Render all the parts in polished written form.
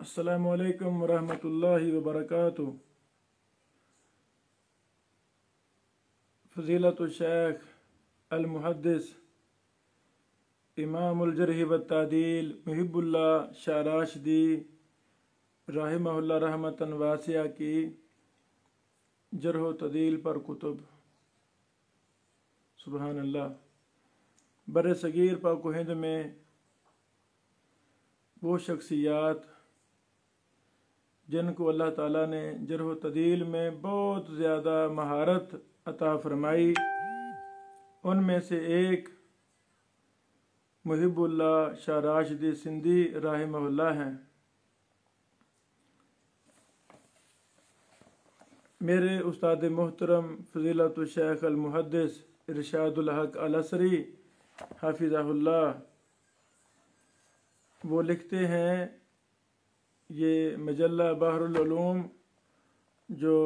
السلام علیکم ورحمۃ اللہ وبرکاتہ۔ فضیلت الشیخ المحدث امام الجرح والتعدیل محب اللہ شاہ راشدی رحمہ اللہ رحمتاً واسعہ کی جرح و تعدیل پر کتب۔ سبحان اللہ۔ بر صغیر پاک و ہند میں وہ شخصیات جن کو اللہ تعالیٰ نے جرح و تعدیل میں بہت زیادہ مہارت عطا فرمائی، ان میں سے ایک محب اللہ شاہ راشدی سندھی رحمہ اللہ ہیں۔ میرے استاد محترم فضیلت الشیخ المحدث ارشاد الحق الاسری حافظہ اللہ، وہ لکھتے ہیں یہ مجلہ بحر العلوم جو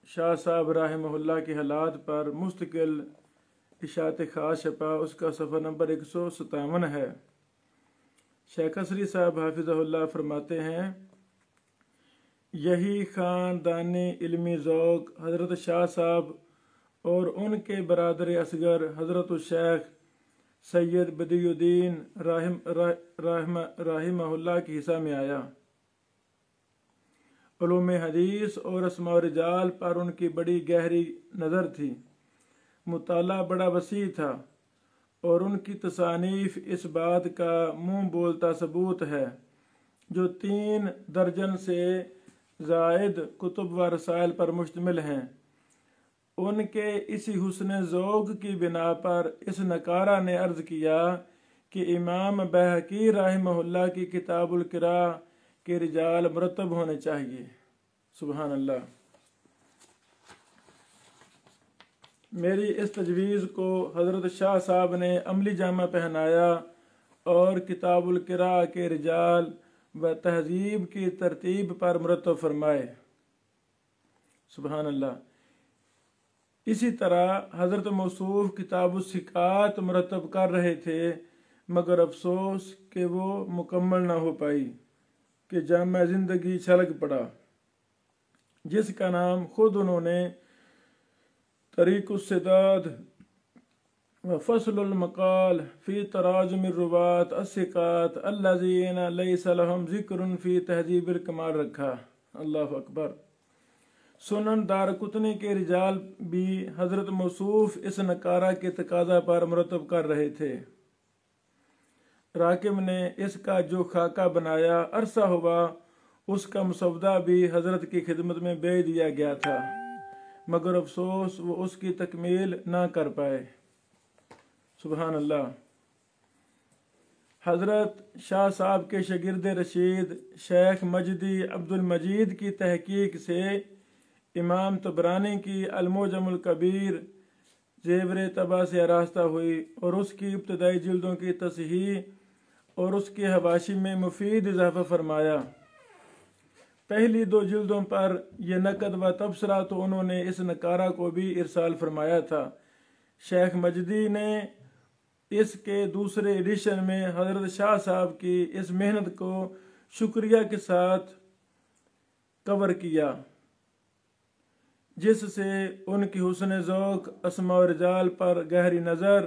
شاہ صاحب رحمہ اللہ کے حالات پر مستقل اشاعت خاص چھپا، اس کا صفحہ نمبر 157 ہے۔ شیخ اسری صاحب حافظہ اللہ فرماتے ہیں، یہی خاندان علمی ذوق حضرت شاہ صاحب اور ان کے برادر اصغر حضرت الشیخ سید بدی الدین رحمہ اللہ کے حصہ میں آیا۔ علوم حدیث اور اسماء و رجال پر ان کی بڑی گہری نظر تھی، مطالعہ بڑا وسیع تھا، اور ان کی تصانیف اس بات کا منہ بولتا ثبوت ہے جو 3 درجن سے زائد کتب و رسائل پر مشتمل ہیں۔ ان کے اسی حسن ذوق کی بنا پر اس نکارہ نے عرض کیا کہ امام بہقی رحمہ اللہ کی کتاب القراء کے رجال مرتب ہونے چاہیے۔ سبحان اللہ۔ میری اس تجویز کو حضرت شاہ صاحب نے عملی جامہ پہنایا اور کتاب القراء کے رجال و تہذیب کی ترتیب پر مرتب فرمائے۔ سبحان اللہ۔ اسی طرح حضرت موصوف کتاب الثقات مرتب کر رہے تھے، مگر افسوس کہ وہ مکمل نہ ہو پائی کہ جامع زندگی چھلک پڑا، جس کا نام خود انہوں نے طریق السداد و فصل المقال فی تراجم الروات الثقات الذین لیس لہم ذکر فی تہذیب الکمال رکھا۔ اللہ اکبر۔ سنن دارقطنی کے رجال بھی حضرت موصوف اس نکارہ کے تقاضا پر مرتب کر رہے تھے۔ راکب نے اس کا جو خاکہ بنایا، عرصہ ہوا اس کا مسودہ بھی حضرت کی خدمت میں بھیج دیا گیا تھا، مگر افسوس وہ اس کی تکمیل نہ کر پائے۔ سبحان اللہ۔ حضرت شاہ صاحب کے شاگرد رشید شیخ مجدی عبد المجید کی تحقیق سے امام طبرانی کی المعجم الکبیر زیور طبع سے آراستہ ہوئی، اور اس کی ابتدائی جلدوں کی تصحیح اور اس کے حواشی میں مفید اضافہ فرمایا۔ پہلی 2 جلدوں پر یہ نقد و تبصرہ تو انہوں نے اس نکارہ کو بھی ارسال فرمایا تھا۔ شیخ مجدی نے اس کے دوسرے ایڈیشن میں حضرت شاہ صاحب کی اس محنت کو شکریہ کے ساتھ کور کیا، جس سے ان کی حسن ذوق، اسماء و رجال پر گہری نظر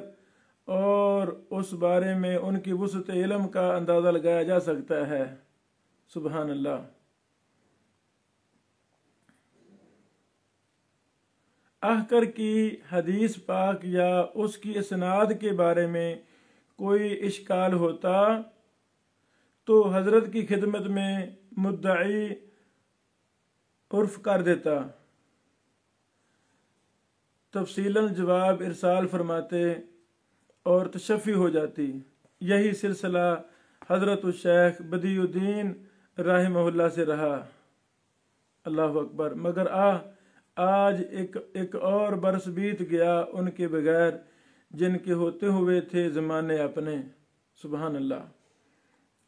اور اس بارے میں ان کی وسعت علم کا اندازہ لگایا جا سکتا ہے۔ سبحان اللہ۔ احکر کی حدیث پاک یا اس کی اسناد کے بارے میں کوئی اشکال ہوتا تو حضرت کی خدمت میں مدعی عرف کر دیتا، تفصیلاً جواب ارسال فرماتے اور تشفی ہو جاتی۔ یہی سلسلہ حضرت الشیخ بدی الدین رحمہ اللہ سے رہا۔ اللہ اکبر۔ مگر آج ایک اور برس بیت گیا ان کے بغیر، جن کے ہوتے ہوئے تھے زمانے اپنے۔ سبحان اللہ۔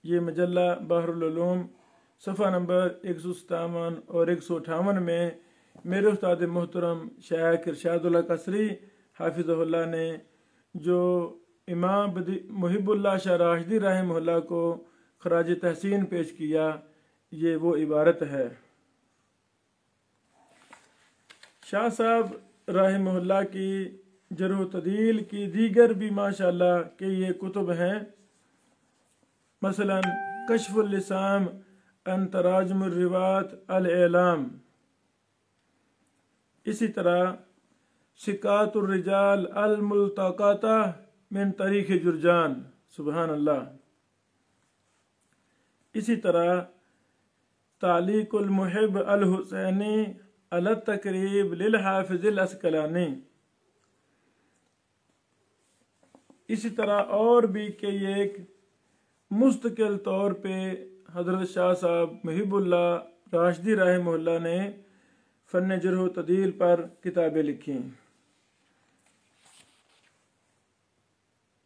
یہ مجلہ بحر العلوم صفحہ نمبر 157 اور 158 میں میرے استاد محترم شیخ ارشاد الحق اسری حافظہ اللہ نے جو امام محب اللہ شاہ راشدی رحمہ اللہ کو خراج تحسین پیش کیا، یہ وہ عبارت ہے۔ شاہ صاحب رحمہ اللہ کی جرح و تعدیل کی دیگر بھی ماشاءاللہ کہ یہ کتب ہیں، مثلا کشف اللسام عن تراجم الروات الاعلام، اسی طرح ثقات الرجال الملتقطہ من تاریخ جرجان، سبحان اللہ، اسی طرح تعلیق المحب الحسینی علی التقریب للحافظ العسقلانی، اسی طرح اور بھی کہ یہ ایک مستقل طور پہ حضرت شاہ صاحب محب اللہ راشدی رحمہ اللہ نے فن جرح و تعدیل پر کتابیں لکھی۔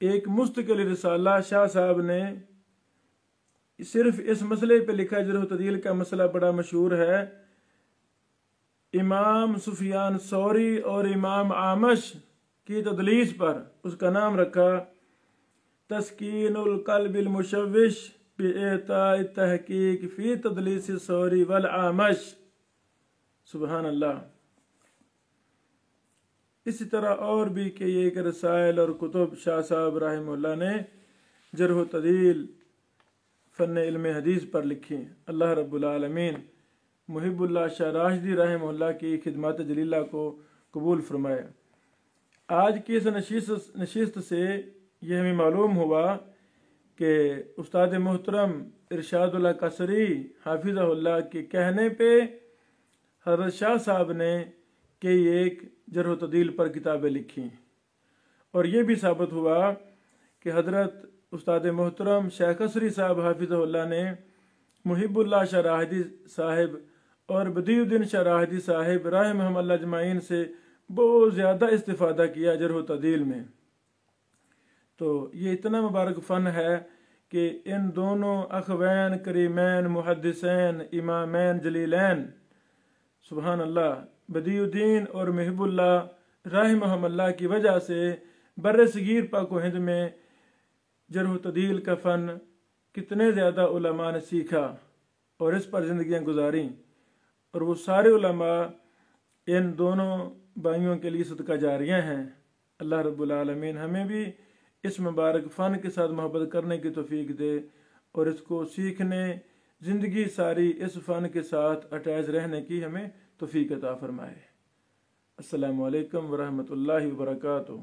ایک مستقل رسالہ شاہ صاحب نے صرف اس مسئلے پہ لکھا، جرح و تعدیل کا مسئلہ بڑا مشہور ہے، امام سفیان ثوری اور امام اعمش کی تدلیس پر اس کا نام رکھا تسکین القلب المشوش باعطاء التحقیق فی تدلیس ثوری والاعمش، سبحان اللہ۔ اسی طرح اور بھی کہ یہ ایک رسائل اور کتب شاہ صاحب رحمہ اللہ نے جرح و تعدیل فن علم حدیث پر لکھی۔ اللہ رب العالمین محب اللہ شاہ راشدی رحمہ اللہ کی خدمات جلیلہ کو قبول فرمائے۔ آج کی اس نشست سے یہ ہمیں معلوم ہوا کہ استاد محترم ارشاد اللہ قصری حافظہ اللہ کے کہنے پہ حضرت شاہ صاحب نے کہ یہ ایک جرح و تعدیل پر کتابیں لکھی، اور یہ بھی ثابت ہوا کہ حضرت استاد محترم شیخ قصری صاحب حافظہ اللہ نے محب اللہ شاہ راشدی صاحب اور بدیع الدین شاہ راشدی صاحب رحمہم اللہ اجمعین سے بہت زیادہ استفادہ کیا جرح و تعدیل میں۔ تو یہ اتنا مبارک فن ہے کہ ان دونوں اخوین کریمین محدثین امامین جلیلین، سبحان اللہ، بدیع الدین اور محب اللہ رحمہم اللہ کی وجہ سے بر صغیر پاک و ہند میں جرح و تعدیل کا فن کتنے زیادہ علماء نے سیکھا اور اس پر زندگیاں گزاریں، اور وہ سارے علماء ان دونوں بھائیوں کے لیے صدقہ جاریہ ہیں۔ اللہ رب العالمین ہمیں بھی اس مبارک فن کے ساتھ محبت کرنے کی توفیق دے، اور اس کو سیکھنے، زندگی ساری اس فن کے ساتھ اٹیچ رہنے کی ہمیں توفیق عطا فرمائے۔ السلام علیکم ورحمۃ اللہ وبرکاتہ۔